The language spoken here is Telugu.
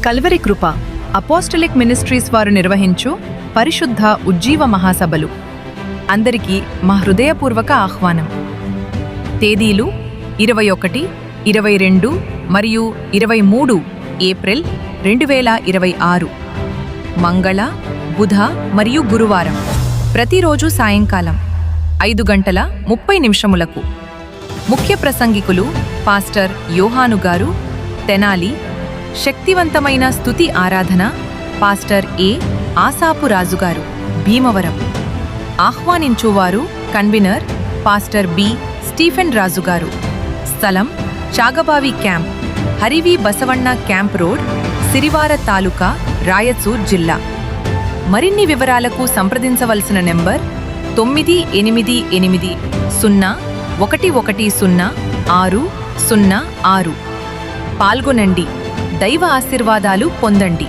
కల్వరి కృప అపోస్టలిక్ మినిస్ట్రీస్ వారు నిర్వహించు పరిశుద్ధ ఉజ్జీవ మహాసభలు. అందరికీ మా హృదయపూర్వక ఆహ్వానం. తేదీలు 21, 22 మరియు 23 ఏప్రిల్ 2026. మంగళ, బుధ మరియు గురువారం. ప్రతిరోజు సాయంకాలం 5:30 ముఖ్య ప్రసంగికులు పాస్టర్ యోహాను గారు, తెనాలి. శక్తివంతమైన స్తుతి ఆరాధన పాస్టర్ ఏ. ఆసాపు రాజుగారు, భీమవరం. ఆహ్వానించువారు కన్వీనర్ పాస్టర్ బి. స్టీఫెన్ రాజుగారు. స్థలం Chagabavi camp, Harivi Basavanna camp road, Sirivara taluka, Raichur జిల్లా. మరిన్ని వివరాలకు సంప్రదించవలసిన నెంబర్ 9880110606. పాల్గొనండి, దైవ ఆశీర్వాదాలు పొందండి.